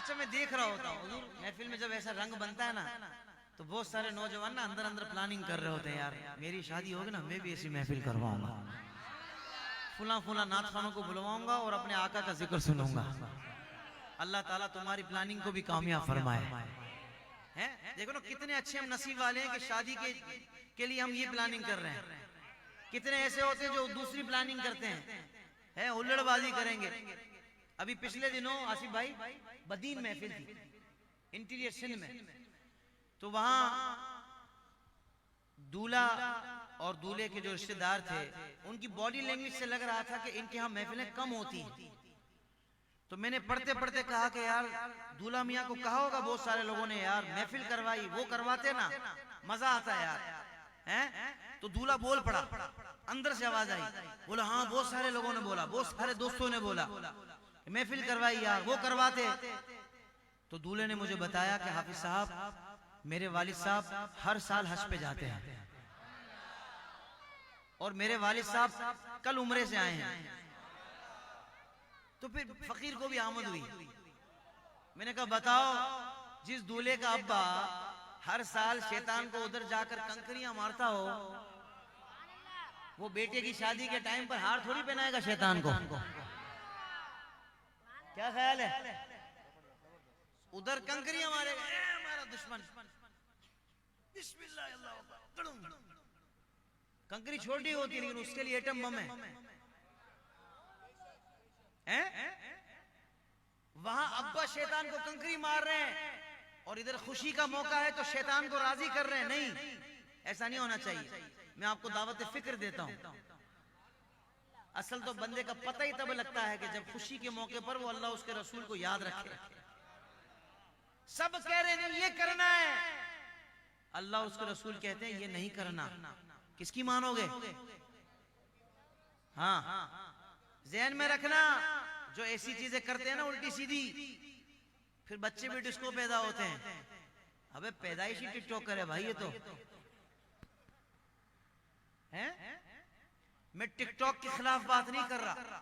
अच्छा मैं देख रहा होता हूँ हुजूर, महफिल में जब ऐसा रंग बनता है ना तो बहुत सारे नौजवान ना अंदर अंदर प्लानिंग कर रहे होते हैं, यार मेरी शादी होगी ना मैं भी ऐसी महफिल करवाऊंगा, फुला फुला नात खानों को बुलवाऊंगा और अपने आका का जिक्र सुनूंगा। अल्लाह ताला तुम्हारी प्लानिंग को भी कामयाब फरमाए। हैं देखो ना कितने अच्छे हम नसीब वाले हैं कि शादी के लिए हम ये प्लानिंग कर रहे हैं। कितने ऐसे होते हैं जो दूसरी प्लानिंग करते हैं हुल्लड़बाजी करेंगे। अभी पिछले दिनों आसिफ भाई बदीन महफिल थी इंटीरियर सिंध में, तो वहां दूल्हा और दूल्हे के जो रिश्तेदार थे उनकी बॉडी लैंग्वेज से लग रहा था कि इनके यहाँ महफिलें कम होती हैं। तो मैंने पढ़ते पढ़ते कहा कि यार दूल्हा मियाँ को कहा होगा बहुत सारे लोगों ने, यार महफिल करवाई, वो करवाते ना मजा आता है यार, हैं? तो दूल्हा बोल पड़ा, अंदर से आवाज आई, बोला हाँ बहुत सारे लोगों ने बोला, बहुत सारे दोस्तों ने बोला महफिल करवाई यार, वो करवाते। तो दूल्हे ने मुझे बताया कि हाफिज साहब मेरे वालिद साहब हर साल हज पे जाते हैं और मेरे वालिद साहब कल उम्रे से आए हैं। तो फिर फकीर को भी आमद हुई। मैंने कहा बताओ जिस दूल्हे का अब्बा हर साल शैतान को उधर जाकर कंकरियां मारता हो, वो बेटे की शादी के टाइम पर हार थोड़ी पहनाएगा शैतान को। क्या ख्याल है? उधर कंकरियां मारेगा, हमारा दुश्मन, बिस्मिल्लाह अल्लाह अकबर। कंकरी छोटी होती है लेकिन उसके लिए एटम बम है। वहां अब्बा शैतान को कंकरी मार रहे हैं और इधर खुशी का मौका है तो शैतान को राजी कर रहे हैं। नहीं, ऐसा नहीं होना चाहिए। मैं आपको दावत फिक्र देता हूं। असल तो बंदे का पता ही तब लगता है कि जब खुशी के मौके पर वो अल्लाह उसके रसूल को याद रखे। सब कह रहे हैं ये करना है, अल्लाह उसके रसूल कहते हैं ये नहीं करना। किसकी मानोगे? हाँ, ज़हन में रखना जो ऐसी चीजें करते हैं ना उल्टी सीधी, फिर बच्चे भी डिस्को पैदा होते हैं। अबे पैदाइशी टिकटॉकर है भाई ये तो हैं। मैं टिकटॉक के खिलाफ बात नहीं कर रहा,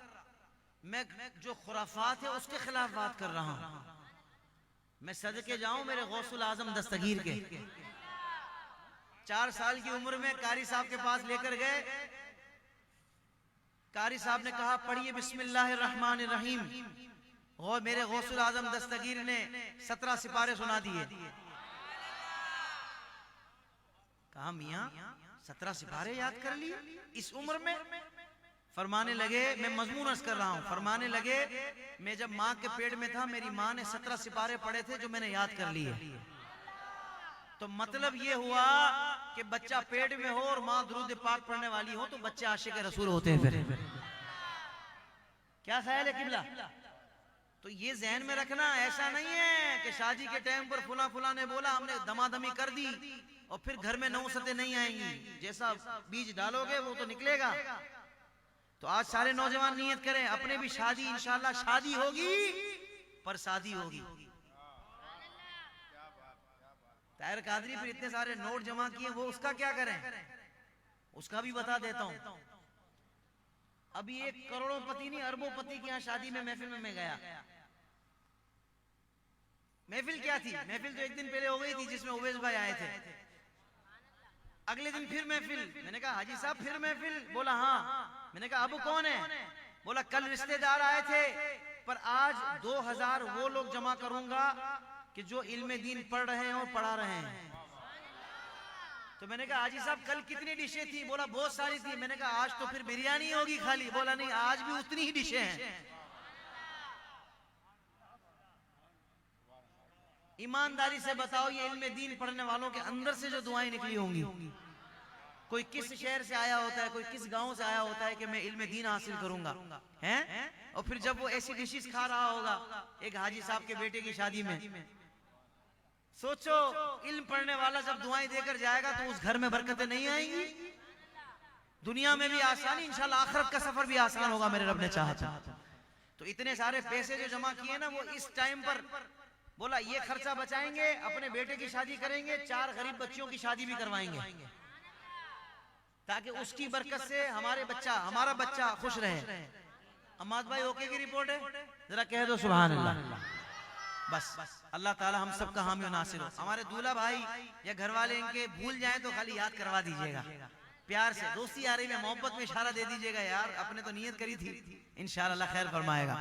मैं जो खुराफात है उसके खिलाफ बात कर रहा हूं। मैं सदके जाऊं मेरे गौसुल आजम दस्तगीर के। 4 साल की उम्र में कारी साहब के पास लेकर गए। कारी साहब ने कहा पढ़िए बिस्मिल्लाहिर्रहमानिर्रहीम, और मेरे गौसुल आजम दस्तगीर ने 17 सिपारे सुना दिए। कहा मियां 17 सिपारे याद कर लिए इस उम्र में? फरमाने लगे, मैं मजमून अर्ज कर रहा हूं, फरमाने लगे मैं जब माँ के पेट में था मेरी माँ ने 17 सिपारे पढ़े थे जो मैंने याद कर लिए। तो मतलब ये हुआ कि बच्चा पेट में हो और माँ दुरूद पाक पढ़ने वाली हो तो बच्चे आशिक रसूल होते हैं। फिर क्या ख्याल है किबला? तो ये जहन में रखना, ऐसा नहीं है कि शादी के टाइम पर फुला फुला ने बोला हमने दमादमी कर दी और फिर घर में नौसतें नहीं आएंगी। जैसा बीज डालोगे वो तो निकलेगा। तो आज सारे नौजवान नियत करें अपने भी शादी, इंशाल्लाह शादी होगी पर शादी होगी। ताहिर कादरी फिर इतने सारे नोट जमा किए, वो उसका क्या करें? उसका भी बता देता हूं। अभी एक करोड़ोंपति नहीं अरबोंपति की यहाँ शादी में महफिल में मैं गया। महफिल क्या थी? महफिल तो एक दिन पहले हो गई थी जिसमें उवैस भाई आए थे। अगले दिन फिर महफिल। मैंने कहा हाजी साहब फिर महफिल? बोला हाँ। मैंने कहा अब कौन है? बोला कल रिश्तेदार आए थे पर आज 2000 वो लोग जमा करूंगा कि जो इल्मे दीन पढ़ रहे हैं और पढ़ा रहे हैं। तो मैंने कहा हाजी साहब कल कितनी डिशें थी? बोला बहुत सारी थी। मैंने कहा आज तो फिर बिरयानी होगी खाली? बोला नहीं, आज भी उतनी ही डिशें हैं। ईमानदारी से बताओ ये इल्मे दीन पढ़ने वालों के अंदर से जो दुआएं निकली होंगी, कोई किस शहर से आया होता है, कोई किस गांव से आया होता है कि मैं इल्मे दीन हासिल करूंगा, हैं? और फिर जब वो ऐसी डिशेस खा रहा होगा एक हाजी साहब के बेटे की शादी में, सोचो इल्म पढ़ने वाला जब दुआएं देकर जाएगा तो उस घर में बरकतें नहीं आएंगी? दुनिया में भी आसानी, इंशाल्लाह आखिरत का सफर भी आसान होगा मेरे रब ने चाहा। तो इतने सारे पैसे जो जमा किए ना वो इस टाइम पर बोला ये खर्चा बचाएंगे, अपने बेटे की शादी करेंगे, 4 गरीब बच्चियों की शादी भी करवाएंगे ताकि उसकी बरकत से हमारा बच्चा खुश रहे। अम्माद भाई ओके की रिपोर्ट है? जरा कह दो सुभान अल्लाह। बस अल्लाह ताला हम सबका हामी और नासिर हो। हमारे दूल्हा भाई या घर वाले इनके भूल जाएं तो खाली याद करवा दीजिएगा, प्यार से, दोस्ती आ रही में, मोहब्बत में इशारा दे दीजिएगा, यार अपने तो नियत करी थी, इंशाअल्लाह खैर फरमाएगा।